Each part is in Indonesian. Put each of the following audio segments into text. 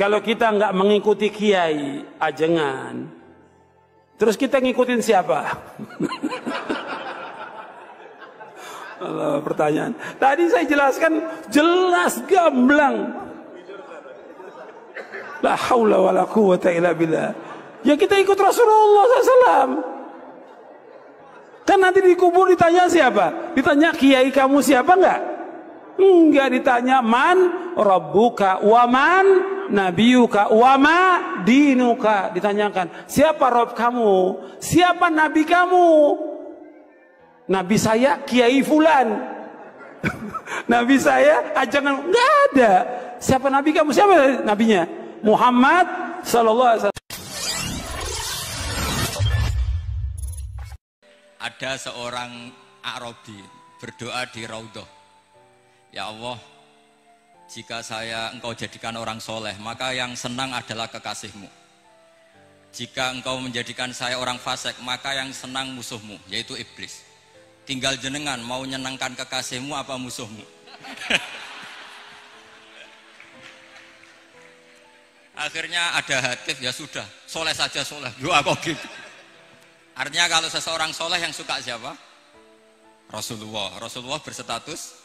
Kalau kita nggak mengikuti kiai ajengan, terus kita ngikutin siapa? Allah, pertanyaan. Tadi saya jelaskan jelas gamblang. La haula wala quwwata illa billah. Ya kita ikut Rasulullah SAW. Kan nanti dikubur ditanya siapa? Ditanya kiai kamu siapa enggak? Enggak, ditanya man rabbuka wa man nabiyuka wa ma dinuka. Ditanyakan siapa Rob kamu? Siapa nabi kamu? Nabi saya kiai fulan. Nabi saya ajangan enggak ada. Siapa nabi kamu? Siapa nabinya? Muhammad sallallahu alaihi wasallam. Ada seorang Arabi berdoa di Raudhah. Ya Allah, jika engkau jadikan orang soleh, maka yang senang adalah kekasihmu. Jika engkau menjadikan saya orang fasik, maka yang senang musuhmu, yaitu iblis. Tinggal jenengan mau nyenangkan kekasihmu apa musuhmu. Akhirnya ada hatif, ya sudah, soleh saja soleh, doa kok gitu. Artinya kalau seseorang soleh yang suka siapa? Rasulullah. Rasulullah berstatus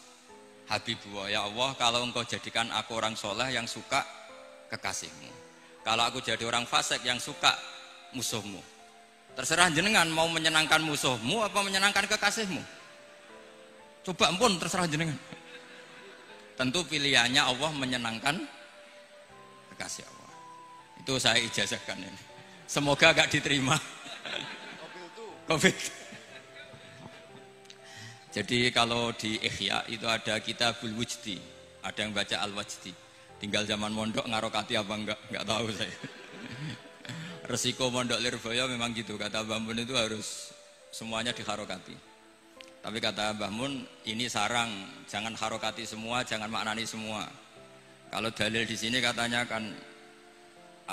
Habibullah. Ya Allah, kalau engkau jadikan aku orang soleh yang suka kekasihmu, kalau aku jadi orang fasik yang suka musuhmu. Terserah jenengan mau menyenangkan musuhmu apa menyenangkan kekasihmu. Coba ampun, terserah jenengan. Tentu pilihannya Allah menyenangkan kekasih Allah. Itu saya ijazahkan ini. Semoga gak diterima. Covid. Jadi kalau di Ihya itu ada Kitabul Wujdi, ada yang baca Al-Wajdi. Tinggal zaman mondok ngarokati apa enggak tahu saya. Resiko mondok Lirboyo memang gitu, kata Mbah Mun itu harus semuanya diharokati. Tapi kata Mbah Mun ini sarang, jangan harokati semua, jangan maknani semua. Kalau dalil di sini katanya kan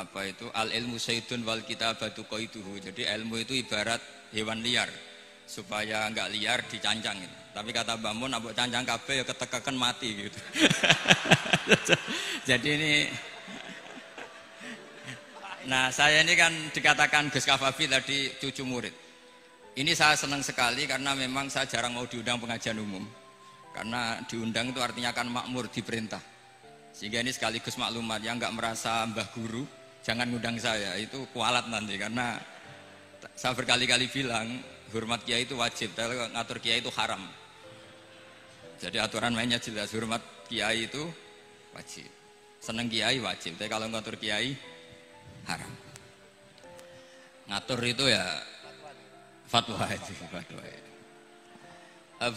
apa itu al ilmu sayyidun wal kitabatu qaiduhu. Jadi ilmu itu ibarat hewan liar, supaya enggak liar dicancang gitu. Tapi kata Mbah Mun ambek cancang kabeh ya ketekaken mati gitu. Jadi ini nah saya ini kan dikatakan Gus Kafafi tadi cucu murid. Ini saya senang sekali karena memang saya jarang mau diundang pengajian umum. Karena diundang itu artinya kan makmur, diperintah. Sehingga ini sekaligus maklumat yang enggak merasa mbah guru jangan ngundang saya, itu kualat nanti. Karena saya berkali-kali bilang hormat kiai itu wajib, tapi ngatur kiai itu haram. Jadi aturan mainnya jelas, hormat kiai itu wajib, seneng kiai wajib, tapi kalau ngatur kiai haram. Ngatur itu ya fatwa itu, fatwa.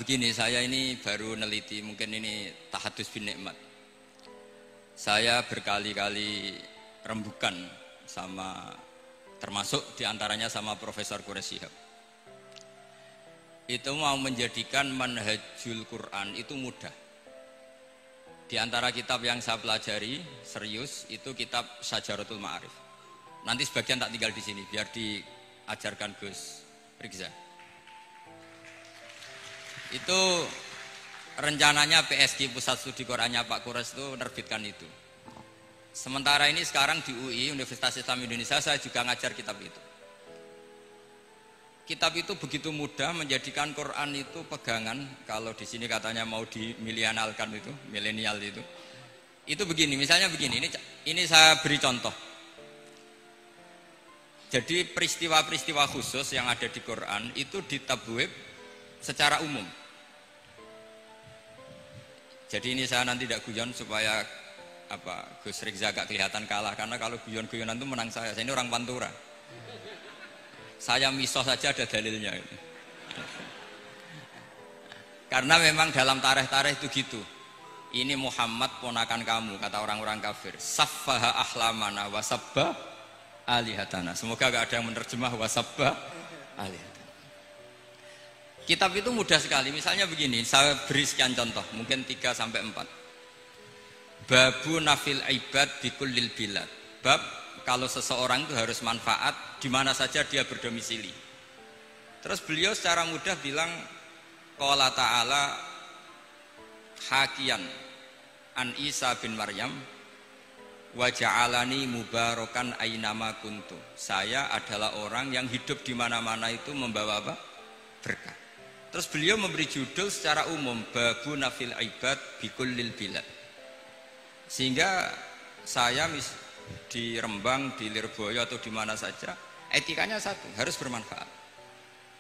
Begini, saya ini baru neliti, mungkin ini tahadus bin nikmat. Saya berkali-kali rembukan sama, termasuk diantaranya sama Profesor Quraish Shihab. Itu mau menjadikan manhajul Quran itu mudah. Di antara kitab yang saya pelajari serius itu kitab Syajaratul Ma'arif. Nanti sebagian tak tinggal di sini biar diajarkan Gus Rikza. Itu rencananya PSG Pusat Studi Qurannya Pak Quraish itu menerbitkan itu. Sementara ini sekarang di UI Universitas Islam Indonesia saya juga ngajar kitab itu. Kitab itu begitu mudah menjadikan Quran itu pegangan. Kalau di sini katanya mau dimilenialkan itu, milenial itu. Itu begini, misalnya begini. Ini saya beri contoh. Jadi peristiwa-peristiwa khusus yang ada di Quran itu ditabwib secara umum. Jadi ini saya nanti tidak guyon supaya Gus Rikza gak kelihatan kalah, karena kalau guyon-guyonan itu menang saya. Saya ini orang Pantura. Saya misoh saja ada dalilnya. Karena memang dalam tarikh-tarikh itu gitu. Ini Muhammad ponakan kamu, kata orang-orang kafir. Saffaha ahlamana wasabba alihatana. Semoga gak ada yang menerjemah wasabba alihatana. Kitab itu mudah sekali. Misalnya begini, saya beri sekian contoh, mungkin 3 sampai 4. Babu nafil ibad bikullil bilad. Bab kalau seseorang itu harus manfaat di mana saja dia berdomisili. Terus beliau secara mudah bilang qala ta'ala hakian an Isa bin Maryam wa ja'alani mubarakan ainama kuntu. Saya adalah orang yang hidup di mana-mana itu membawa apa? Berkah. Terus beliau memberi judul secara umum babu nafil ibad bikullil bilad. Sehingga saya di Rembang, di Lirboyo atau di mana saja, etikanya satu, harus bermanfaat.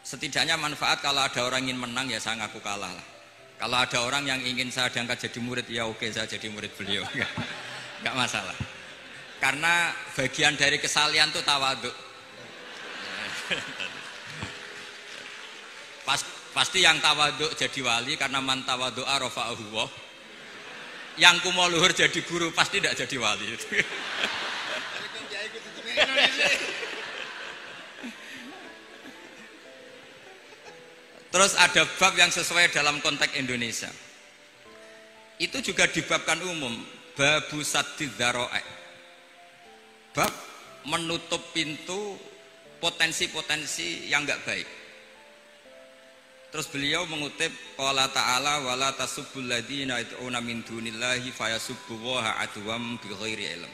Setidaknya manfaat kalau ada orang ingin menang ya saya ngaku kalah lah. Kalau ada orang yang ingin saya diangkat jadi murid ya oke, saya jadi murid beliau. Enggak masalah. Karena bagian dari kesalian itu tawadhu. Pasti yang tawadhu jadi wali karena man tawadhu'a rafa'ahu Allah. Yang kumo luhur jadi guru pasti tidak jadi wali. Terus ada bab yang sesuai dalam konteks Indonesia. Itu juga dibabkan umum, babu saddid dzara'i. Bab menutup pintu potensi-potensi yang enggak baik. Terus beliau mengutip qala ta'ala wala tasubbul ladzina yad'una min dunillahi fayasubbullaha adwam bighairi ilm.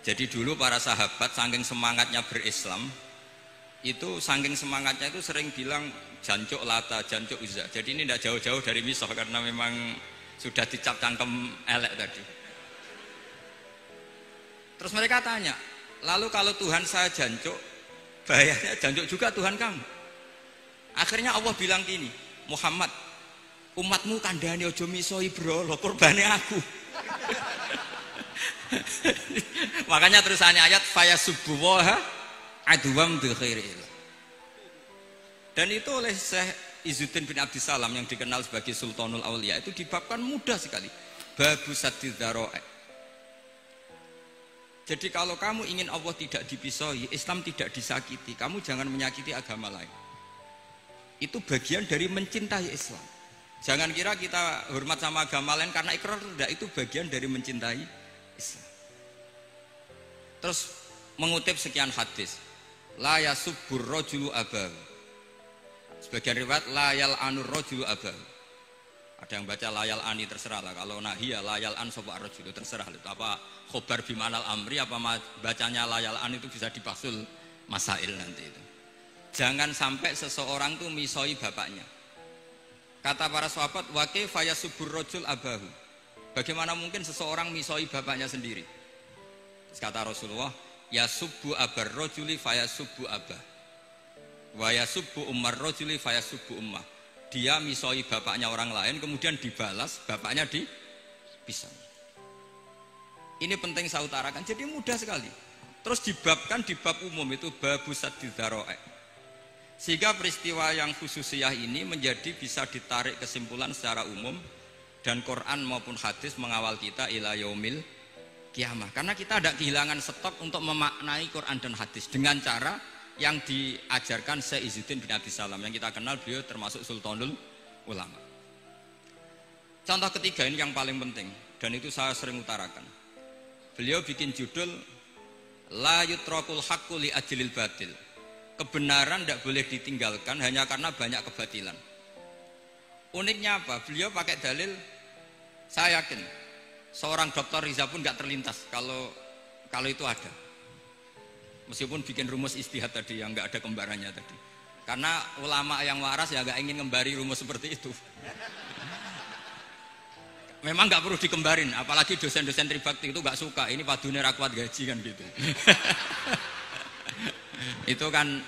Jadi dulu para sahabat saking semangatnya berislam, itu saking semangatnya itu sering bilang jancuk Lata, jancuk Uzza. Jadi ini tidak jauh-jauh dari misah karena memang sudah dicap cangkem elek tadi. Terus mereka tanya, lalu kalau Tuhan saya jancuk, bahayanya jancuk juga Tuhan kamu. Akhirnya Allah bilang gini, Muhammad, umatmu kandhane aja miso ibrolo, kurbane aku. Makanya terusannya ayat fayasubbuha adwam bi khairil. Dan itu oleh Syekh Izzuddin bin Abdissalam yang dikenal sebagai Sultanul Aulia itu dibabkan mudah sekali. Babu saddid dzara'i. Jadi kalau kamu ingin Allah tidak dipisahi, Islam tidak disakiti, kamu jangan menyakiti agama lain. Itu bagian dari mencintai Islam. Jangan kira kita hormat sama agama lain karena ikrar, tidak, itu bagian dari mencintai Islam. Terus mengutip sekian hadis, la yasubbur rajulu abahu. Sebagian riwayat layal anur rajulu abahu. Ada yang baca layal ani, terserah lah. Kalau nahia layal an sapa rajulu, terserah itu apa khobar bimanal amri, apa bacanya layal an itu bisa dipasul masail nanti itu. Jangan sampai seseorang tuh misoi bapaknya. Kata para sahabat, wa kaifa yasubbur rajul abahu. Bagaimana mungkin seseorang misoi bapaknya sendiri? Terus kata Rasulullah, yasubbu abar rajuli fayasubbu abah. Wa yasubbu ummar rajuli fayasubbu ummah. Dia misoi bapaknya orang lain kemudian dibalas bapaknya dipisah. Ini penting saya utarakan. Jadi mudah sekali. Terus dibabkan di bab umum itu babu saddid dzara'i. Sehingga peristiwa yang khususiyah ini menjadi bisa ditarik kesimpulan secara umum dan Quran maupun hadis mengawal kita ila yaumil kiamah. Karena kita tidak kehilangan stok untuk memaknai Quran dan hadis dengan cara yang diajarkan Syekh Izzuddin bin Abdissalam yang kita kenal, beliau termasuk Sultanul Ulama. Contoh ketiga ini yang paling penting dan itu saya sering utarakan. Beliau bikin judul la yutrakul haqqu li ajlil batil. Kebenaran tidak boleh ditinggalkan hanya karena banyak kebatilan. Uniknya apa? Beliau pakai dalil, saya yakin seorang dokter Riza pun nggak terlintas kalau itu ada. Meskipun bikin rumus istihad tadi yang nggak ada kembarannya tadi. Karena ulama yang waras ya nggak ingin ngembari rumus seperti itu. Memang nggak perlu dikembarin, apalagi dosen-dosen tribakti itu nggak suka. Ini padune ra kuat gaji kan gitu. Itu kan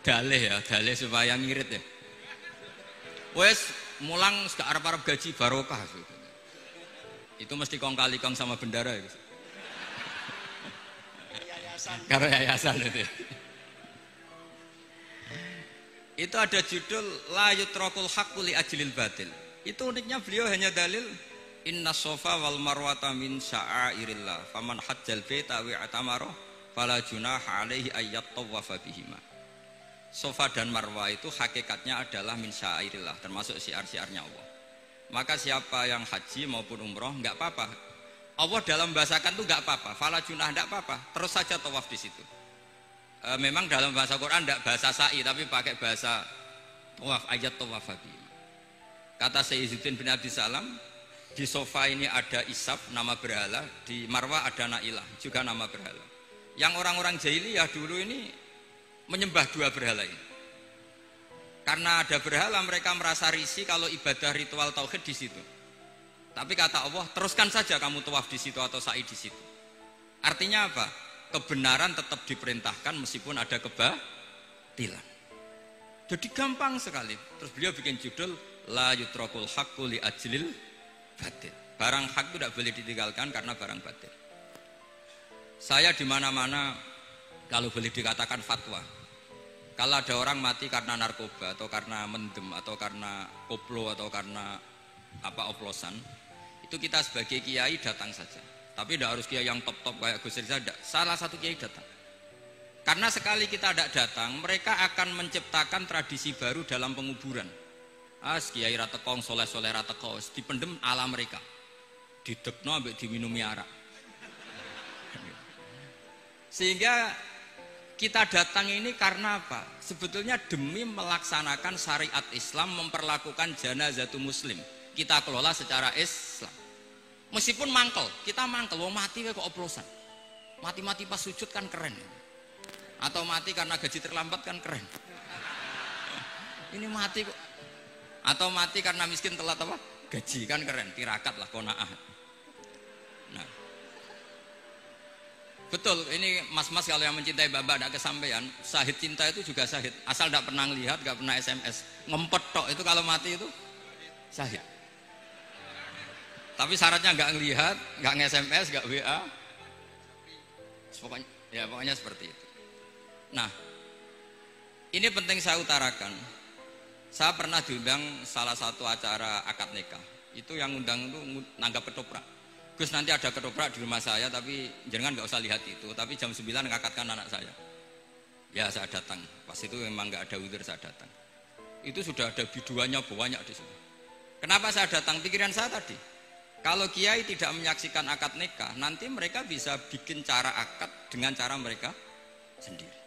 dalih ya, dalih supaya ngirit ya. Wes mulang gak arep-arep gaji barokah gitu. Itu mesti kong kali kong sama bendara itu. Karo yayasan itu. Itu ada judul la yutrakul haqqu li ajlil batil. Itu uniknya beliau hanya dalil inna sofa wal marwata min sya'airillah faman hajjal baita wa atamara fala junaha alaihi ayyat tawafa bihima. Sofa dan marwah itu hakikatnya adalah min sya'airillah, termasuk syiar-syiarnya Allah. Maka siapa yang haji maupun umroh enggak apa-apa. Allah dalam bahasakan itu enggak apa-apa, fala junah enggak apa-apa, terus saja tawaf di situ. Memang dalam bahasa Quran enggak bahasa sa'i tapi pakai bahasa tawaf, ayat tawaf. Kata Syekh Izzuddin bin Abdissalam, Di sofa ini ada Isaf, nama berhala. Di Marwah ada Nailah, juga nama berhala. Yang orang-orang jahiliyah dulu ini menyembah dua berhala ini. Karena ada berhala, mereka merasa risih kalau ibadah ritual tauhid di situ. Tapi kata Allah, teruskan saja kamu tawaf di situ atau sa'i di situ. Artinya apa? Kebenaran tetap diperintahkan meskipun ada kebatilan. Jadi gampang sekali. Terus beliau bikin judul La yutrakul haqqu li ajlil batil. Barang hak itu tidak boleh ditinggalkan karena barang batil. Saya di mana-mana kalau boleh dikatakan fatwa. Kalau ada orang mati karena narkoba atau karena mendem atau karena koplo atau karena oplosan, itu kita sebagai kiai datang saja. Tapi tidak harus kiai yang top-top kayak Gus Rizal, salah satu kiai datang. Karena sekali kita tidak datang, mereka akan menciptakan tradisi baru dalam penguburan. Kiai ratekong, soleh-soleh ratekong, dipendem ala mereka, didekno ambek diminumi arak. Sehingga kita datang ini karena apa? Sebetulnya demi melaksanakan syariat Islam, memperlakukan janazatu muslim. Kita kelola secara Islam. Meskipun mangkel, kita mangkel, wong mati kok oplosan. Mati-mati pas sujud kan keren. Atau mati karena gaji terlambat kan keren. Ini mati kok. Atau mati karena miskin telat apa? Gaji kan keren, tirakat lah qanaah. Nah. Betul, ini mas-mas kalau yang mencintai bapak tidak kesampaian, syahid cinta itu juga syahid. Asal tidak pernah lihat, tidak pernah SMS. Ngempet tok itu kalau mati itu syahid. Tapi syaratnya nggak ngelihat, nggak nge-SMS, nggak WA. Pokoknya seperti itu. Nah, ini penting saya utarakan. Saya pernah diundang salah satu acara akad nikah. Itu yang undang itu nanggap ketoprak. Gus, nanti ada ketoprak di rumah saya, tapi jangan nggak usah lihat itu. Tapi jam 9 ngakatkan anak saya. Ya saya datang. Pas itu memang nggak ada udzur, saya datang. Itu sudah ada biduannya banyak di situ. Kenapa saya datang? Pikiran saya tadi. Kalau kiai tidak menyaksikan akad nikah, nanti mereka bisa bikin cara akad dengan cara mereka sendiri.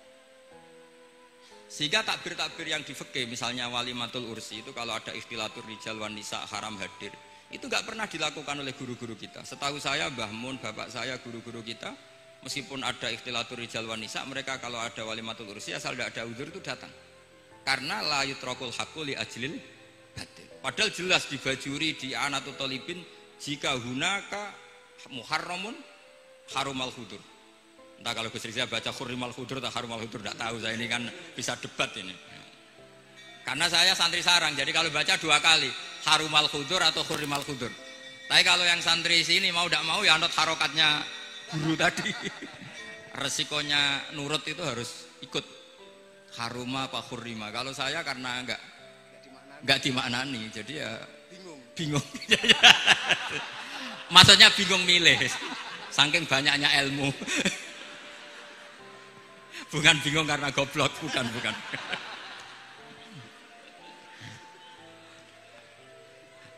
Sehingga takbir-takbir yang di fikih, misalnya walimatul ursi itu kalau ada ikhtilatur rijal wan nisa haram hadir, itu nggak pernah dilakukan oleh guru-guru kita. Setahu saya Mbah Mun, bapak saya, guru-guru kita, meskipun ada ikhtilatur rijal wan nisa, mereka kalau ada walimatul ursi asal tidak ada udzur itu datang. Karena la yutrakul haqqu li ajlil batil. Padahal jelas di Bajuri, di Anatut Talibin, jika hunaka muharramun harumal hudur. Entah kalau Gus Rizal baca hurrimal hudur atau harumal hudur, tidak tahu, saya ini kan bisa debat ini. Karena saya santri sarang, jadi kalau baca dua kali harumal hudur atau hurrimal hudur. Tapi kalau yang santri sini mau tidak mau ya anut harokatnya guru tadi. Resikonya nurut itu harus ikut haruma apa hurrima. Kalau saya karena enggak dimaknani, jadi ya bingung. Maksudnya bingung milih, saking banyaknya ilmu. Bukan bingung karena goblok, bukan.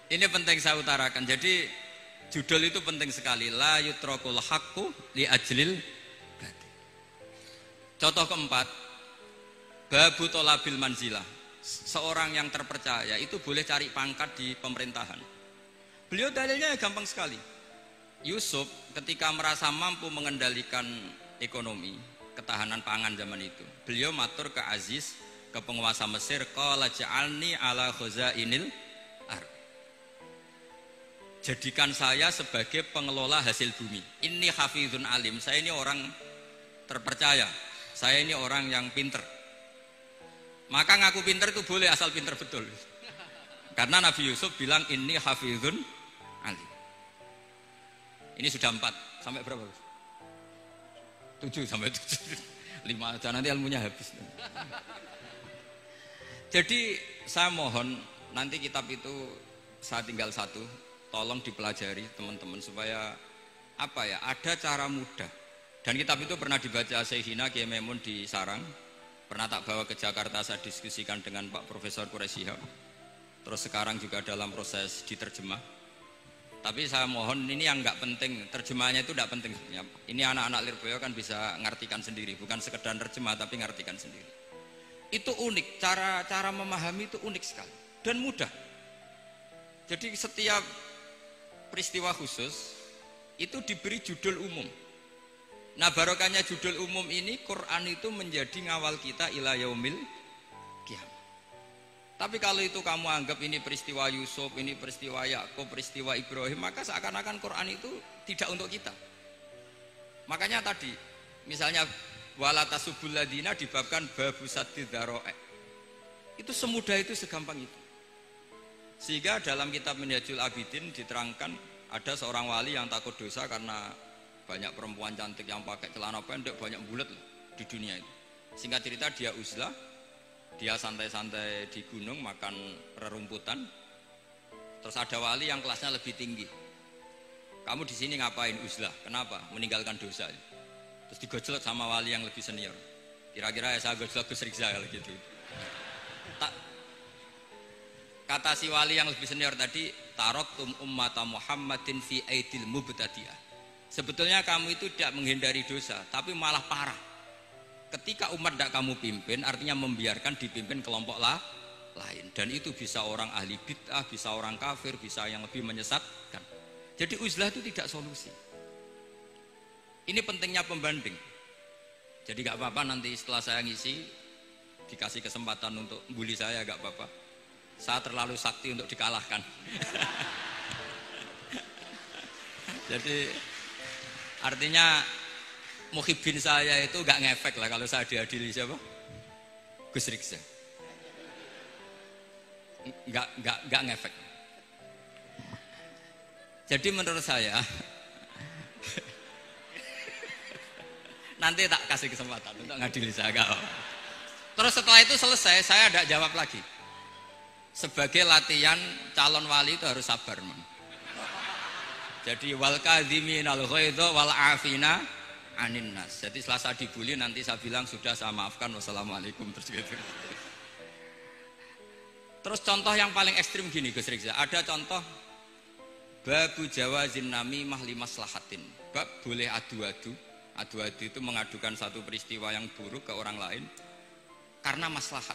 Ini penting saya utarakan. Jadi judul itu penting sekali. La yutrakul haqqu li ajlil batil. Contoh keempat, babu tolabil manzilah. Seorang yang terpercaya itu boleh cari pangkat di pemerintahan. Beliau dalilnya gampang sekali. Yusuf ketika merasa mampu mengendalikan ekonomi, ketahanan pangan zaman itu, beliau matur ke Aziz, ke penguasa Mesir, qala ja'alni ala khazainil ardh. Jadikan saya sebagai pengelola hasil bumi. Inni hafizun alim, saya ini orang terpercaya, saya ini orang yang pinter. Maka ngaku pinter itu boleh asal pinter betul. Karena Nabi Yusuf bilang inni hafizun alim. Ini sudah 4, sampai berapa? 7 sampai 7. 5 aja nanti ilmunya habis. Jadi saya mohon nanti kitab itu saya tinggal 1, tolong dipelajari teman-teman supaya apa ya, ada cara mudah. Dan kitab itu pernah dibaca Syekhina Kiai Maimun di Sarang, pernah tak bawa ke Jakarta, saya diskusikan dengan Pak Profesor Quraisy Shihab. Terus sekarang juga dalam proses diterjemah. Tapi saya mohon ini yang nggak penting, terjemahannya itu nggak penting. Ini anak-anak Lirboyo kan bisa ngartikan sendiri, bukan sekedar terjemah tapi ngartikan sendiri. Itu unik, cara memahami itu unik sekali dan mudah. Jadi setiap peristiwa khusus itu diberi judul umum. Nah barokahnya judul umum ini, Quran itu menjadi ngawal kita ila yaumil kiamat. Tapi kalau itu kamu anggap ini peristiwa Yusuf, ini peristiwa Yakub, peristiwa Ibrahim, maka seakan-akan Quran itu tidak untuk kita. Makanya tadi misalnya wala tasubul ladina dibabkan babu sadid dzara'i. Itu semudah itu, segampang itu. Sehingga dalam kitab Minhajul Abidin diterangkan ada seorang wali yang takut dosa karena banyak perempuan cantik yang pakai celana pendek, banyak bulat di dunia itu. Singkat cerita dia uzlah, dia santai-santai di gunung makan rerumputan. Terus ada wali yang kelasnya lebih tinggi. Kamu di sini ngapain uzlah? Kenapa? Meninggalkan dosa. Terus digojlok sama wali yang lebih senior. Kira-kira ya saya gojlok Gus Rizal gitu. Kata si wali yang lebih senior tadi, taraktum ummata Muhammadin fi aidil mubtadi'ah. Sebetulnya kamu itu tidak menghindari dosa, tapi malah parah. Ketika umat tidak kamu pimpin, artinya membiarkan dipimpin kelompok lain. Dan itu bisa orang ahli bid'ah, bisa orang kafir, bisa yang lebih menyesatkan. Jadi uzlah itu tidak solusi. Ini pentingnya pembanding. Jadi gak apa-apa nanti setelah saya ngisi, dikasih kesempatan untuk bully saya, gak apa-apa. Saya terlalu sakti untuk dikalahkan. Jadi artinya muhibin saya itu gak ngefek lah kalau saya diadili siapa? Gus Riksa. Gak ngefek. Jadi menurut saya nanti tak kasih kesempatan untuk ngadili saya. Terus setelah itu selesai, saya tidak jawab lagi. Sebagai latihan calon wali itu harus sabar, man. Jadi wal kadhiminal ghaidha wal afina anin nas. Jadi setelah saya dibully nanti saya bilang sudah, saya maafkan, wassalamualaikum, terus gitu. Terus contoh yang paling ekstrim gini Gus Rizal, ada contoh babu jawazin namimah limaslahatin. Bab boleh adu-adu. Adu-adu itu mengadukan satu peristiwa yang buruk ke orang lain karena maslahat.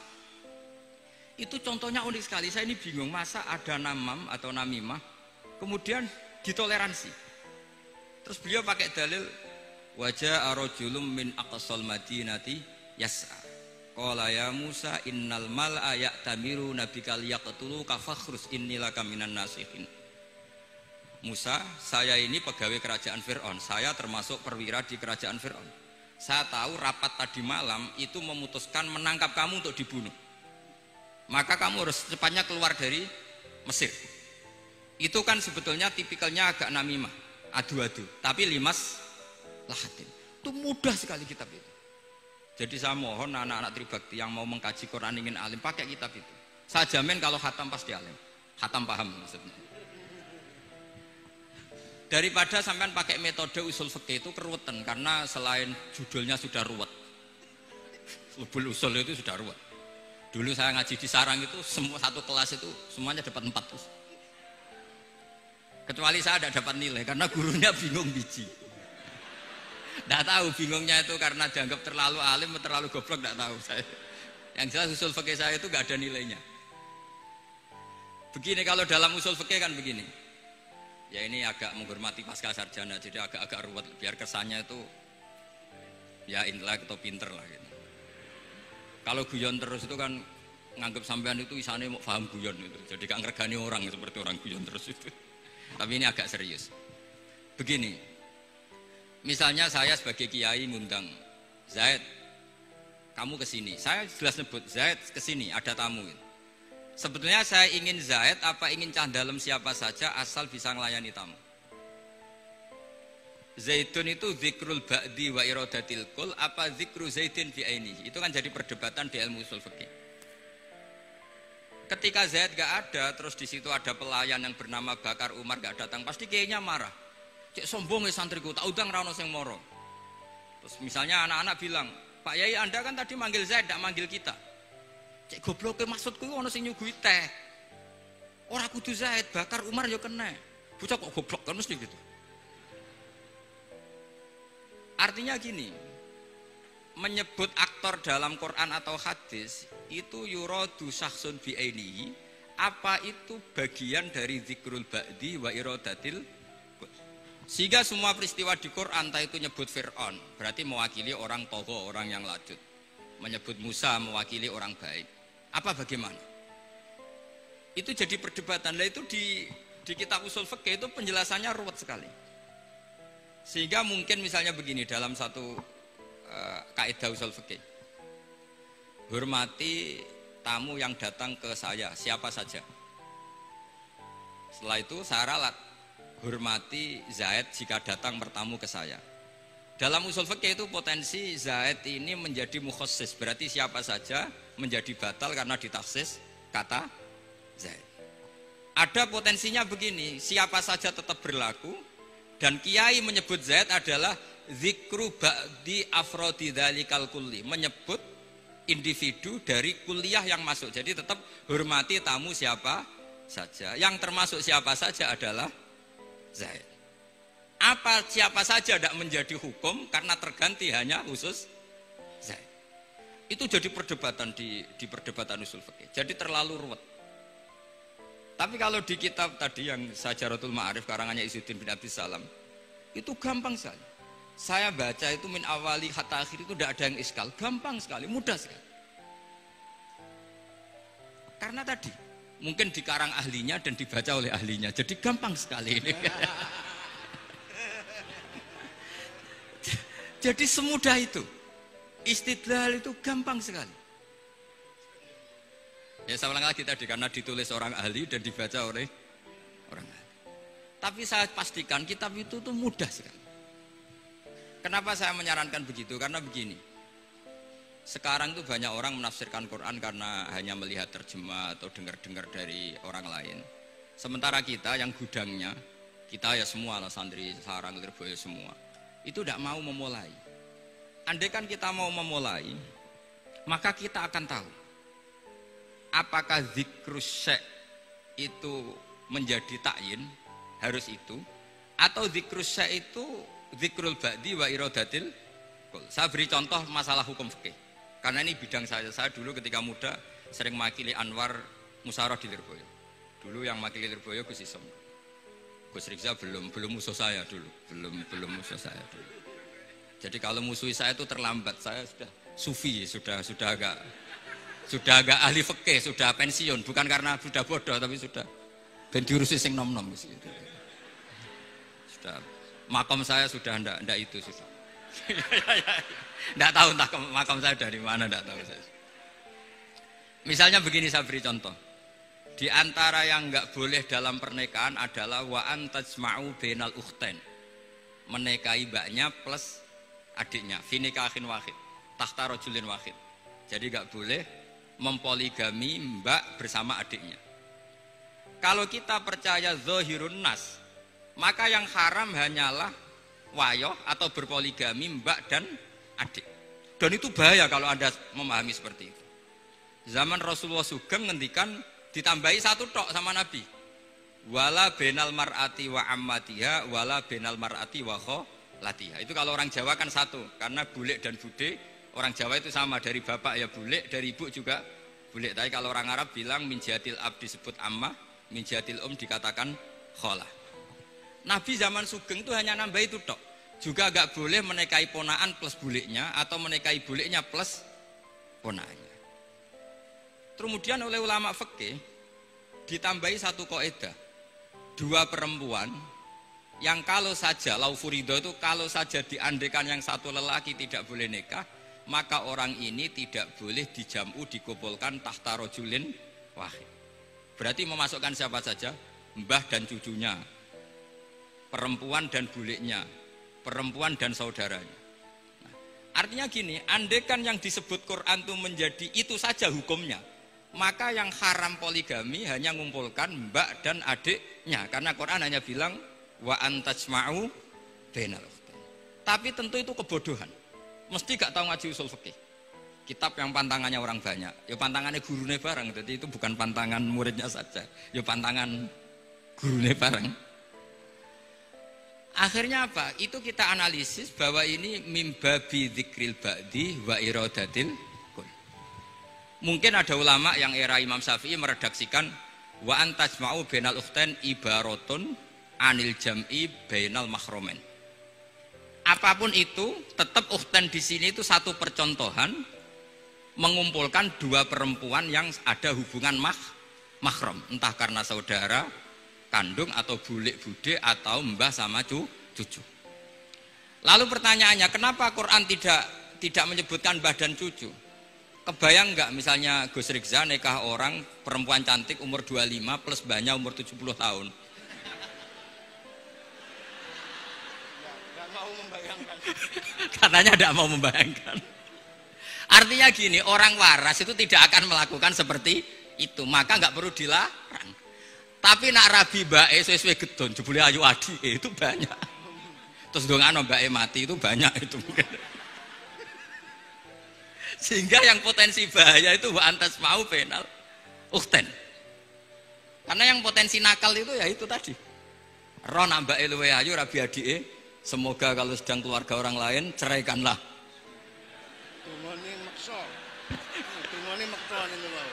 Itu contohnya unik sekali. Saya ini bingung, masa ada namam atau namimah kemudian ditoleransi. Terus beliau pakai dalil wajah arojulum min aqsal madinati yas'a qala ya Musa innal mal'a ya'tamiru nabikal yaqtulu kafakhrus innilaka minan nasihin. Musa, saya ini pegawai kerajaan Fir'aun, saya termasuk perwira di kerajaan Fir'aun. Saya tahu rapat tadi malam itu memutuskan menangkap kamu untuk dibunuh. Maka kamu harus secepatnya keluar dari Mesir. Itu kan sebetulnya tipikalnya agak namimah, adu-adu, tapi limas lahatin. Itu mudah sekali kitab itu. Jadi saya mohon anak-anak tribakti yang mau mengkaji Quran ingin alim, pakai kitab itu. Saya jamin kalau khatam pasti alim. Khatam paham maksudnya. Daripada sampean pakai metode usul fikih itu keruwetan, karena selain judulnya sudah ruwet. Usul itu sudah ruwet. Dulu saya ngaji di Sarang itu semua satu kelas itu semuanya dapat 4 terus. Kecuali saya tidak dapat nilai karena gurunya bingung biji. Tidak tahu bingungnya itu karena dianggap terlalu alim atau terlalu goblok, tidak tahu saya. Yang jelas usul fikih saya itu nggak ada nilainya. Begini kalau dalam usul fikih kan begini. Ya ini agak menghormati pasca sarjana, jadi agak-agak ruwet biar kesannya itu ya intelek atau pinter lah gitu. Kalau guyon terus itu kan nganggap sampean itu isane mau paham guyon itu. Jadi gak ngergani orang seperti orang guyon terus itu. Tapi ini agak serius. Begini. Misalnya saya sebagai kiai ngundang Zaid, kamu ke sini. Saya jelas sebut Zaid ke sini, ada tamu. Sebetulnya saya ingin Zaid apa ingin cah dalam siapa saja asal bisa melayani tamu. Zaidun itu zikrul ba'di wa iradatil kul apa zikru Zaidin fi ainihi. Itu kan jadi perdebatan di ilmu usul fikih. Ketika Zaid gak ada, terus di situ ada pelayan yang bernama Bakar Umar gak datang, pasti kayaknya marah. Cek sombong ya santriku, tak udang rano sing moro. Terus misalnya anak-anak bilang, Pak Yai Anda kan tadi manggil Zaid, gak manggil kita. Cek goblok maksudku ono sing nyuguhi teh. Ora kudu Zaid, Bakar Umar ya kena. Bocah kok goblok kan mesti gitu. Artinya gini, menyebut aktor dalam Quran atau hadis itu yuradu syakhsun bi'ainihi apa itu bagian dari zikrul ba'di wa iradatil kul. Sehingga semua peristiwa di Quran, entah itu nyebut Fir'aun, berarti mewakili orang togo, orang yang lanjut. Menyebut Musa mewakili orang baik. Apa bagaimana? Itu jadi perdebatan. Nah itu di kitab usul fikih itu penjelasannya ruwet sekali. Sehingga mungkin misalnya begini dalam satu kaidah usul fikih. Hormati tamu yang datang ke saya, siapa saja. Setelah itu saya ralat, hormati Zaid jika datang bertamu ke saya. Dalam usul fikih itu potensi Zaid ini menjadi mukhassis, berarti siapa saja menjadi batal karena ditaksis kata Zaid. Ada potensinya begini, siapa saja tetap berlaku, dan kiai menyebut Zaid adalah zikru ba'di afrodi dzalikal kulli, menyebut individu dari kuliah yang masuk. Jadi tetap hormati tamu siapa saja. Yang termasuk siapa saja adalah Zaid. Apa siapa saja tidak menjadi hukum karena terganti hanya khusus Zaid. Itu jadi perdebatan di perdebatan usul fikih. Jadi terlalu ruwet. Tapi kalau di kitab tadi yang Syajaratul Ma'arif karangannya Izzuddin bin Abdus Salam, itu gampang sekali. Saya baca itu min awali hatta akhir itu tidak ada yang iskal, gampang sekali, mudah sekali. Karena tadi mungkin dikarang ahlinya dan dibaca oleh ahlinya, jadi gampang sekali ini. Jadi semudah itu, istidlal itu gampang sekali. Ya saya ulang lagi tadi karena ditulis orang ahli dan dibaca oleh orang ahli. Tapi saya pastikan kitab itu tuh mudah sekali. Kenapa saya menyarankan begitu? Karena begini, sekarang tuh banyak orang menafsirkan Quran karena hanya melihat terjemah atau dengar-dengar dari orang lain. Sementara kita yang gudangnya, kita ya semua lah, santri, sarang, lirboyo semua, itu tidak mau memulai. Andai kan kita mau memulai, maka kita akan tahu apakah zikrus syekh itu menjadi takyin, harus itu, atau zikrus syekh itu zikrul ba'di wa iradatil kul. Saya beri contoh masalah hukum fikih. Karena ini bidang saya. Saya dulu ketika muda sering makili Anwar Musyawarah di Lirboyo. Dulu yang makili Lirboyo Gus Isom. Gus Rizza belum musuh saya dulu. Belum musuh saya dulu. Jadi kalau musuhi saya itu terlambat. Saya sudah sufi, sudah agak ahli fikih, sudah pensiun. Bukan karena sudah bodoh, tapi sudah ben diurusi sing nom-nom gitu. Sudah makam saya sudah ndak itu sudah. Ndak tahu entah makam saya dari mana, ndak tahu saya. Misalnya begini, saya beri contoh. Di antara yang nggak boleh dalam pernikahan adalah wa antajma'u bainal ukhtain. Menikahi mbaknya plus adiknya, fi nikahin wahid, tahta rajulin wahid. Jadi nggak boleh mempoligami mbak bersama adiknya. Kalau kita percaya zahirun nas, maka yang haram hanyalah wayoh atau berpoligami mbak dan adik. Dan itu bahaya kalau Anda memahami seperti itu. Zaman Rasulullah Sugeng ngendikan ditambahi satu tok sama Nabi. Wala benal mar'ati wa ammatiha wala benal mar'ati wa kholatiha. Itu kalau orang Jawa kan satu, karena bulik dan bude orang Jawa itu sama, dari bapak ya bulik, dari ibu juga bulik. Tapi kalau orang Arab bilang min jihatil ab disebut ammah, min jihatil dikatakan kholah. Nabi zaman Sugeng itu hanya nambah itu tok. Juga agak boleh menikahi ponaan plus buliknya atau menikahi buliknya plus ponaannya. Kemudian oleh ulama fikih ditambahi satu kaidah. Dua perempuan yang kalau saja laufurido itu kalau saja diandekan yang satu lelaki tidak boleh nikah, maka orang ini tidak boleh dijamu dikumpulkan tahta rajulin wahid. Berarti memasukkan siapa saja? Mbah dan cucunya, perempuan dan buliknya, perempuan dan saudaranya. Nah, artinya gini, andekan yang disebut Quran itu menjadi itu saja hukumnya, maka yang haram poligami hanya mengumpulkan mbak dan adiknya, karena Quran hanya bilang wa antajma'u bainal ukhtain. Tapi tentu itu kebodohan. Mesti gak tahu ngaji usul fikih. Kitab yang pantangannya orang banyak, ya pantangannya gurunya bareng. Jadi itu bukan pantangan muridnya saja, ya pantangan gurunya bareng. Akhirnya apa? Itu kita analisis bahwa ini mimbabi dzikril ba'di wa iradatil kul. Mungkin ada ulama yang era Imam Syafi'i meredaksikan Wa antajma'u bainal ukhtain ibaratun anil jam'i bainal mahromen. Apapun itu, tetap ukhtain di sini itu satu percontohan mengumpulkan dua perempuan yang ada hubungan mahram, entah karena saudara kandung atau bulik bude atau mbah sama cucu. Lalu pertanyaannya, kenapa Quran tidak menyebutkan mbah dan cucu? Kebayang nggak misalnya Gus Rikza nikah orang perempuan cantik umur 25 plus mbahnya umur 70 tahun? Katanya tidak mau membayangkan. Artinya gini, orang waras itu tidak akan melakukan seperti itu, maka nggak perlu dilarang. Tapi nak rabi bae sesuai gedon, jebule ayu adi itu banyak. Terus dongano bae mati itu banyak itu. Sehingga yang potensi bahaya itu wa antas mau penal ukhten. Karena yang potensi nakal itu ya itu tadi. Roh nak bae luwe ayu rabi adike, semoga kalau sedang keluarga orang lain ceraikanlah. Tungone maksa. Tungone maksa niku wae.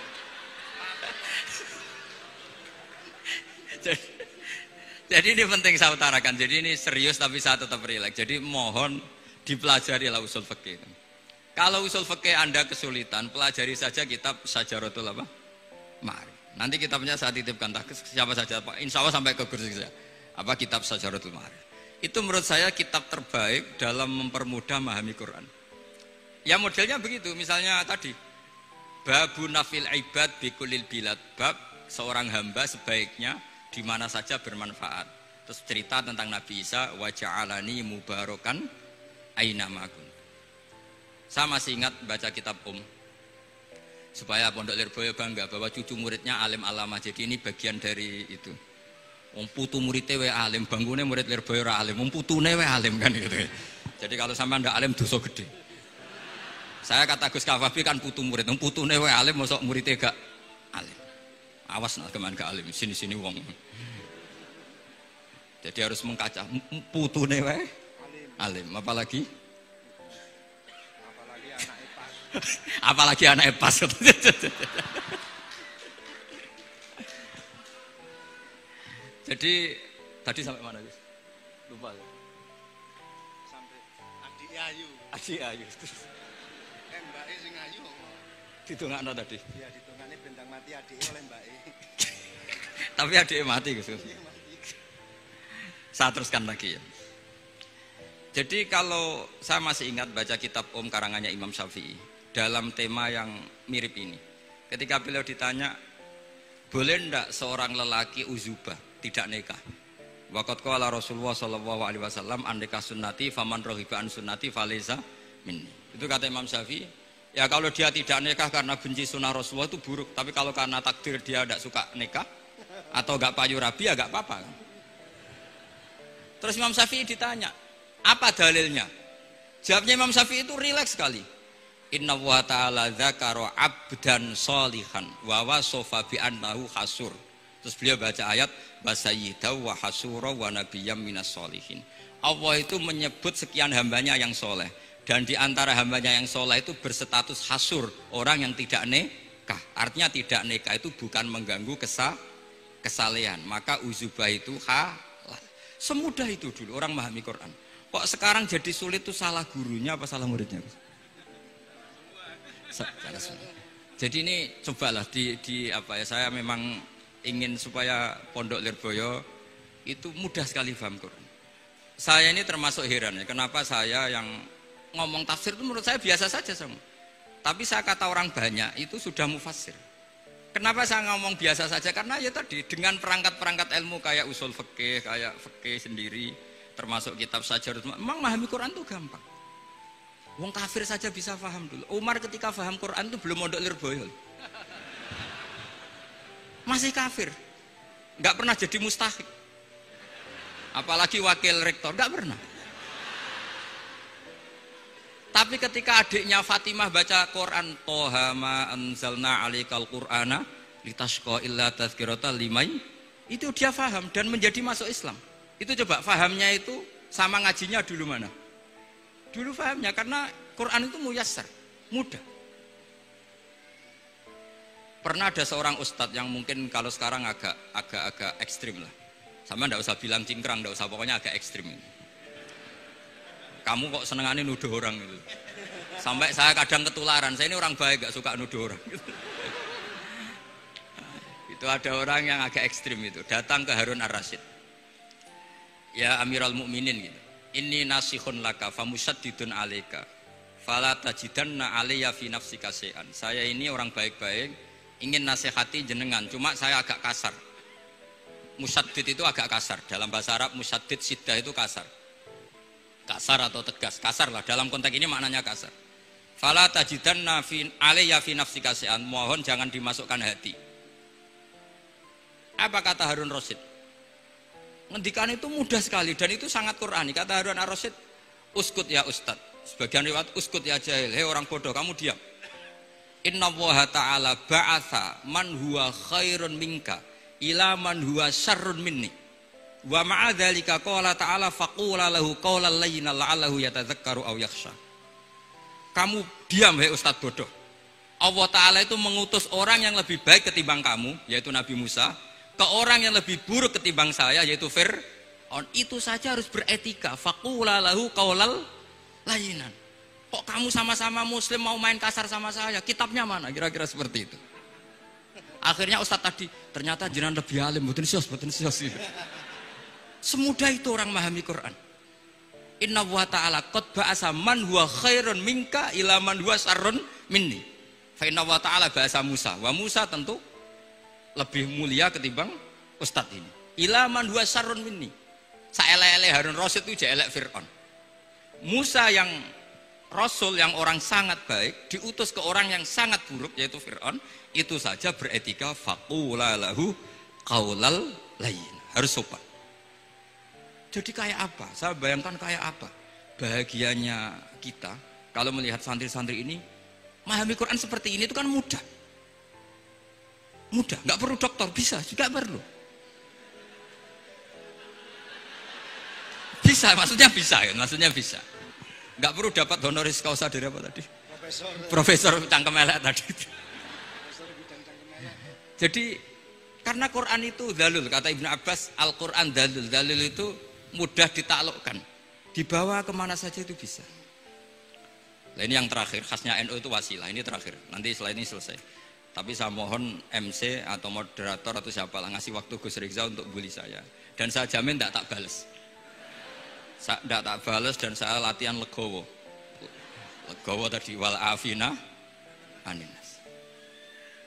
Jadi ini penting saya utarakan. Jadi ini serius tapi saya tetap rileks. Jadi mohon dipelajari lah usul fikih. Kalau usul fikih Anda kesulitan, pelajari saja kitab Syajaratul apa? Ma'arif. Nanti kitabnya saya titipkan siapa saja Pak. Insya Allah sampai ke kursi saya. Apa kitab Syajaratul Ma'arif. Itu menurut saya kitab terbaik dalam mempermudah memahami Quran. Ya modelnya begitu, misalnya tadi babu nafil ibad bikulil bilad, bab seorang hamba sebaiknya di mana saja bermanfaat. Terus cerita tentang Nabi Isa, wa ja'alani mubarakan aina ma kuntu. Saya masih ingat baca kitab supaya Pondok Lirboyo bangga bahwa cucu muridnya alim alama. Jadi ini bagian dari itu. Putu muridnya we alim, bangunnya murid Lirboyo ra alim, putune we alim kan gitu. Jadi kalau sampai ndak alim dosa gede. Saya kata Gus Kafabi kan putu murid, putune we alim mosok muridnya gak alim. Awas nak keman gak alim, sini-sini wong. Jadi harus mengkaca putune we alim, apalagi anak pas. Jadi tadi sampai mana Gus? Lupa ya. Sampai Adik Ayu. Adik Ayu. Mbake sing ayu. Ditungakno tadi. Ya ditungane bentang mati adike oleh mbake. Tapi adike mati Gus. Saya teruskan lagi ya. Jadi kalau saya masih ingat baca kitab karangannya Imam Syafi'i dalam tema yang mirip ini. Ketika beliau ditanya, boleh ndak seorang lelaki uzubah tidak nikah? Waqat qala Rasulullah sallallahu alaihi wasallam an nikah sunnati faman raghiba an sunnati falaysa minni. Itu kata Imam Syafi'i. Ya kalau dia tidak nikah karena benci sunnah Rasulullah itu buruk, tapi kalau karena takdir dia tidak suka nikah atau enggak payu rabi ya enggak apa-apa kan? Terus Imam Syafi'i ditanya, apa dalilnya? Jawabnya Imam Syafi'i itu rileks sekali. Inna wa ta'ala dzakara abdan sholihan wa wasofa bi annahu hasur. Terus beliau baca ayat wasayyidaw wa hasura wa nabiyyam minas sholihin. Allah itu menyebut sekian hambanya yang soleh, dan di antara hambanya yang soleh itu berstatus hasur, orang yang tidak nikah. Artinya tidak nikah itu bukan mengganggu kesalehan, maka uzubah itu halal. Semudah itu dulu orang memahami Quran. Kok sekarang jadi sulit tuh salah gurunya apa salah muridnya? Jadi ini cobalah di apa ya, saya memang ingin supaya Pondok Lirboyo itu mudah sekali paham Quran. Saya ini termasuk heran ya, kenapa saya yang ngomong tafsir itu menurut saya biasa saja semua. Tapi saya kata orang banyak itu sudah mufassir. Kenapa saya ngomong biasa saja? Karena ya tadi dengan perangkat-perangkat ilmu kayak usul fikih, kayak fikih sendiri, termasuk kitab Syajaratul, memang memahami Quran itu gampang. Wong kafir saja bisa paham dulu. Umar ketika paham Quran itu belum Pondok Lirboyo. Masih kafir. Enggak pernah jadi mustahik. Apalagi wakil rektor, enggak pernah. Tapi ketika adiknya Fatimah baca Quran, Toha ma anzalna alaikal Qur'ana litashqa illa tazkirata liman, itu dia paham dan menjadi masuk Islam. Itu coba fahamnya itu sama ngajinya dulu mana? Dulu fahamnya karena Quran itu muyassar, mudah. Pernah ada seorang ustadz yang mungkin kalau sekarang agak ekstrim lah. Sama ndak usah bilang cingkrang, ndak usah, pokoknya agak ekstrim. Kamu kok senengannya nuduh orang gitu. Sampai saya kadang ketularan, saya ini orang baik, gak suka nuduh orang. Itu ada orang yang agak ekstrim itu, datang ke Harun ar-Rasyid. Ya Amirul Mukminin gitu. Inni nasihun laka famusaddidun alaika. Fala tajidanna alayya fi nafsika syai'an. Saya ini orang baik-baik, ingin nasihati jenengan, cuma saya agak kasar. Musaddid itu agak kasar. Dalam bahasa Arab musaddid siddah itu kasar. Kasar atau tegas, kasar lah. Dalam konteks ini maknanya kasar. Fala tajidanna fi alayya fi nafsika syai'an. Mohon jangan dimasukkan hati. Apa kata Harun Rasyid? Ngendikan itu mudah sekali dan itu sangat Qur'ani. Kata Harun ar-Rasyid, uskut ya ustad. Sebagian riwayat uskut ya jahil. Hei orang bodoh, kamu diam. Inna Allaha ta'ala ba'atha man huwa khairun minka ila man huwa syarrun minni. Wa ma'a dzalika qala ta'ala faqula lahu qawlan layyinan la'allahu yatadzakkaru aw yakhsha. Kamu diam hei ustad bodoh. Allah Ta'ala itu mengutus orang yang lebih baik ketimbang kamu, yaitu Nabi Musa, ke orang yang lebih buruk ketimbang saya, yaitu Fir'aun. Itu saja harus beretika. Faqula lahu qawlan layyinan. Kok kamu sama-sama muslim mau main kasar sama saya? Kitabnya mana? Kira-kira seperti itu. Akhirnya Ustadz tadi, ternyata jenengan lebih alim, mboten sios. Semudah itu orang memahami Quran. Inna wa ta'ala qad ba'asa man huwa khairun minka ila man huwa syarrun minni. Fa inna wa ta'ala ba'asa Musa. Wa Musa tentu lebih mulia ketimbang Ustadz ini. Ila man huwa syarrun minni. Saelek-elek Harun Rasyid itu jelek Fir'aun. Musa yang Rasul yang orang sangat baik diutus ke orang yang sangat buruk yaitu Fir'aun, itu saja beretika faqula lahu qaulal layyin, harus sopan. Jadi kayak apa? Saya bayangkan kayak apa bahagianya kita kalau melihat santri-santri ini memahami Quran seperti ini. Itu kan mudah, nggak perlu dokter, bisa juga perlu. Maksudnya bisa. Nggak perlu dapat honoris causa dari apa tadi? Profesor cangkem elek tadi. Jadi karena Quran itu dalil, kata Ibnu Abbas, Al-Quran dalil itu mudah ditaklukkan, dibawa kemana saja itu bisa. Nah ini yang terakhir, khasnya NU itu wasilah. Ini terakhir, nanti setelah ini selesai. Tapi saya mohon MC atau moderator atau siapalah ngasih waktu Gus Rizal untuk bully saya, dan saya jamin tak balas. Tidak tak balas dan saya latihan legowo tadi wal afina aninas.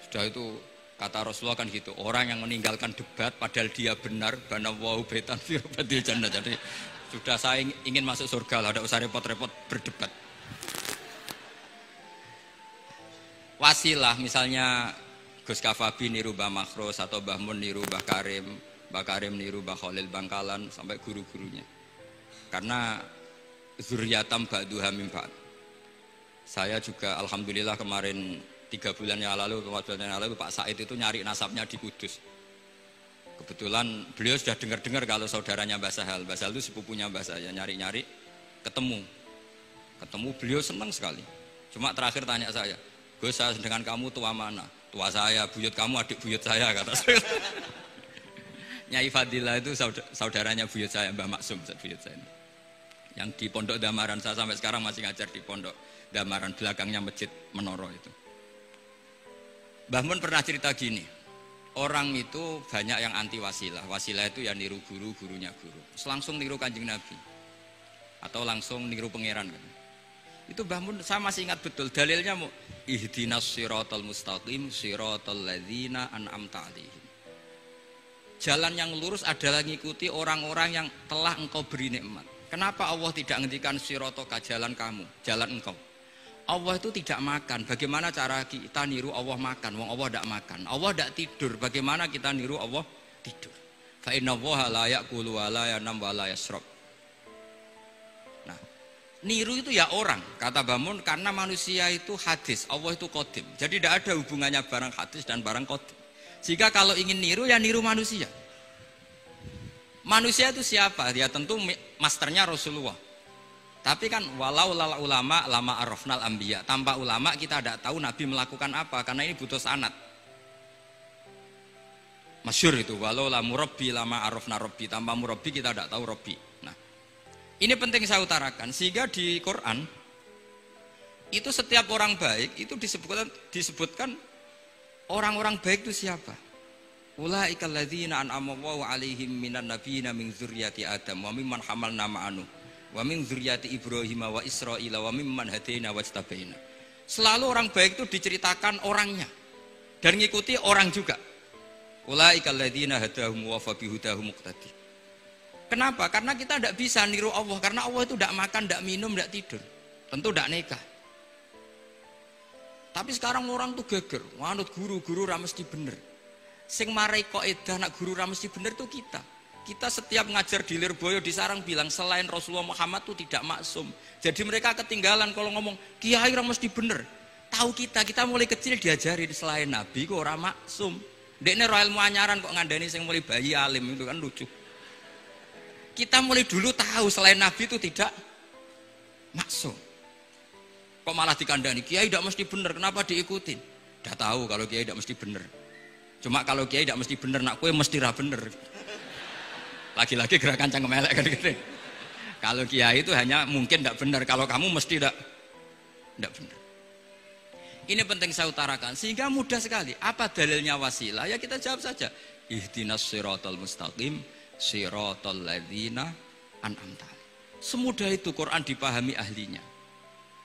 Sudah itu kata Rasulullah kan gitu, orang yang meninggalkan debat padahal dia benar banawahu baitan fi rabbil jannah. Jadi sudah saya ingin masuk surga lah, tidak usah repot-repot berdebat. Wasilah misalnya Gus Kafabi niru Mbah Makhros atau Mbah Mun niru Mbah Karim niru Mbah Khalil Bangkalan sampai guru-gurunya. Karena zuriyatam ba'duha min ba'd. Saya juga alhamdulillah kemarin 3 bulan yang lalu, 4 bulan yang lalu Pak Said itu nyari nasabnya di Kudus. Kebetulan beliau sudah dengar-dengar kalau saudaranya Mbah Sahal. Mbah Sahal itu sepupunya Mbah saya, nyari-nyari ketemu beliau senang sekali. Cuma terakhir tanya saya, Gus saya dengan kamu tua mana? Tua saya, buyut kamu adik buyut saya, kata saya. Nyai Fadilah itu saudaranya buyut saya, Mbah Maksum buyut saya. Yang di Pondok Damaran, saya sampai sekarang masih ngajar di Pondok Damaran, belakangnya Masjid Menoro itu. Mbah Mun pernah cerita gini, orang itu banyak yang anti wasilah. Wasilah itu ya niru guru, gurunya guru. Langsung niru Kanjeng Nabi atau langsung niru pangeran kan. Itu Mbah Mun saya masih ingat betul dalilnya, ihdinas siratal mustaqim siratal ladzina an'amta 'alaihim. Jalan yang lurus adalah mengikuti orang-orang yang telah engkau beri nikmat. Kenapa Allah tidak ngendikan siratoka, jalan kamu, jalan engkau? Allah itu tidak makan. Bagaimana cara kita niru Allah makan? Wong Allah tidak makan. Allah tidak tidur. Bagaimana kita niru Allah tidur? Fa inna Allaha la ya'kulu wa la yanam wa la yashrab. Nah, niru itu ya orang, kata Bamun, karena manusia itu hadis, Allah itu qadim. Jadi tidak ada hubungannya barang hadis dan barang qadim. Jika kalau ingin niru ya niru manusia. Manusia itu siapa? Ya tentu masternya Rasulullah. Tapi kan walau lala ulama lama arafnal anbiya. Tanpa ulama kita tidak tahu Nabi melakukan apa, karena ini butuh sanad. Masyhur itu, walau la murabbi lama arafna rabbi, tanpa murabbi kita tidak tahu rabbi. Nah, ini penting saya utarakan sehingga di Quran itu setiap orang baik itu disebutkan orang-orang baik itu siapa? Ulaikal ladzina an'ama Allahu 'alaihim minan nabiyina min dzurriyyati Adam wa mimman hamalna ma'anu wa min dzurriyyati Ibrahim wa Israila wa mimman hadaina wajtabaina. Selalu orang baik itu diceritakan orangnya dan ngikuti orang juga. Ulaikal ladzina hadahum wa fabihudahum muqtadi. Kenapa? Karena kita tidak bisa niru Allah, karena Allah itu tidak makan, tidak minum, tidak tidur. Tentu tidak nikah. Tapi sekarang orang tuh geger, manut guru-guru ra mesti bener. Sing marai kaidah nak guru ra mesti bener tuh kita. Kita setiap ngajar di Lirboyo di Sarang bilang selain Rasulullah Muhammad tuh tidak maksum. Jadi mereka ketinggalan kalau ngomong kiai ra mesti bener. Tahu kita mulai kecil diajari selain Nabi kok ora maksum. Dekne ro ilmu anyaran kok ngandani sing mulai bayi alim itu kan lucu. Kita mulai dulu tahu selain Nabi itu tidak maksum. Kok malah dikandani kiai tidak mesti bener, kenapa diikutin? Udah tahu kalau kiai tidak mesti bener. Cuma kalau kiai tidak mesti bener, nak kue mesti ra bener. Lagi-lagi gerakan cangkem elek kan gitu. Kalau kiai itu hanya mungkin tidak bener, kalau kamu mesti tidak bener. Ini penting saya utarakan sehingga mudah sekali. Apa dalilnya wasilah? Ya kita jawab saja. Ihdinas siratal mustaqim, siratal ladzina an'amta. Semudah itu Quran dipahami ahlinya.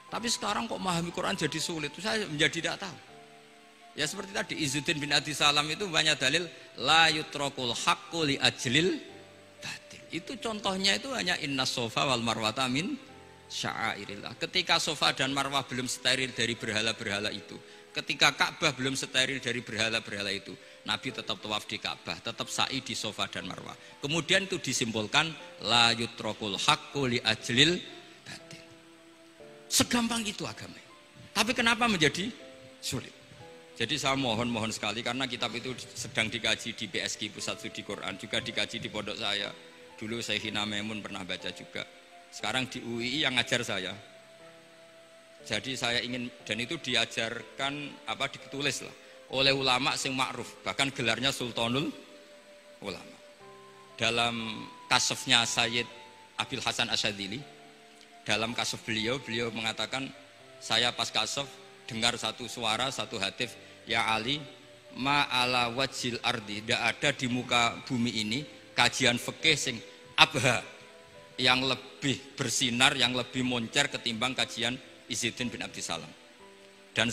Tapi sekarang kok memahami Quran jadi sulit. Saya menjadi tidak tahu. Ya seperti tadi Izzuddin bin Abi Salam itu banyak dalil la yutrakul haqqu li ajlil batil. Itu contohnya itu hanya innas sofa wal marwata min sya'airillah. Ketika Sofa dan Marwah belum steril dari berhala-berhala itu, ketika Ka'bah belum steril dari berhala-berhala itu, Nabi tetap tawaf di Ka'bah, tetap sa'i di Sofa dan Marwah. Kemudian itu disimpulkan la yutrakul haqqu li ajlil batil. Segampang itu agama. Tapi kenapa menjadi sulit? Jadi saya mohon sekali karena kitab itu sedang dikaji di PSG Pusat Studi Quran, juga dikaji di pondok saya. Dulu Syekhina Maimun pernah baca juga. Sekarang di UII yang ngajar saya. Jadi saya ingin, dan itu diajarkan ditulis lah oleh ulama sing ma'ruf, bahkan gelarnya Sultanul Ulama. Dalam kasafnya Sayyid Abil Hasan Asyadzili, dalam kasaf beliau mengatakan, saya pas kasaf dengar satu suara, satu hatif, ya Ali, ma'ala wajil ardi, tidak ada di muka bumi ini kajian fikih sing abha, yang lebih bersinar, yang lebih moncer ketimbang kajian Izzuddin bin Abdi Salam. Dan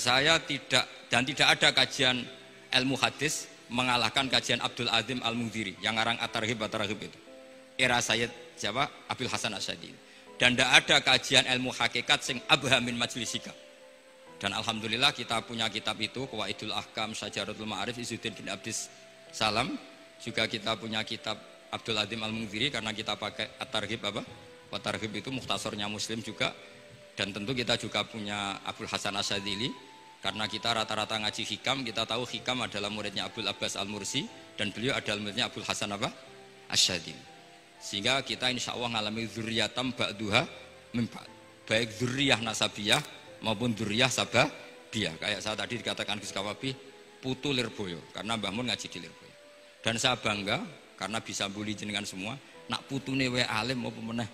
tidak ada kajian ilmu hadis mengalahkan kajian Abdul Azim Al-Mundhiri yang ngarang At-Targhib itu. Era Sayyid Abil Hasan Asyadzili. Dan tidak ada kajian ilmu hakikat sing abha min majlisika. Dan alhamdulillah kita punya kitab itu, Qawaidul Ahkam, Syajaratul Ma'arif, Izzuddin bin Abdi Salam. Juga kita punya kitab Abdul Azim Al-Mundhiri karena kita pakai At-Targhib At-Targhib itu mukhtasornya Muslim juga. Dan tentu kita juga punya Abul Hasan Asyadzili karena kita rata-rata ngaji hikam, kita tahu hikam adalah muridnya Abdul Abbas Al-Mursi dan beliau adalah muridnya Abul Hasan Asyadzili. Sehingga kita insya Allah ngalami dzurriyatam ba'duha min ba'd. Baik dzurriyah nasabiyah maupun dzurriyah sababiyah. Kayak saya tadi dikatakan Gus Kawabi putu Lirboyo karena Mbah Mun ngaji di Lirboyo. Dan saya bangga karena bisa bully jenengan semua, nak putune wae alim apa meneh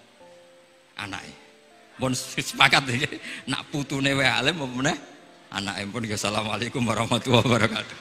anake. Pun sepakat iki, nak putune wae alim apa meneh anake. Pun assalamualaikum warahmatullahi wabarakatuh.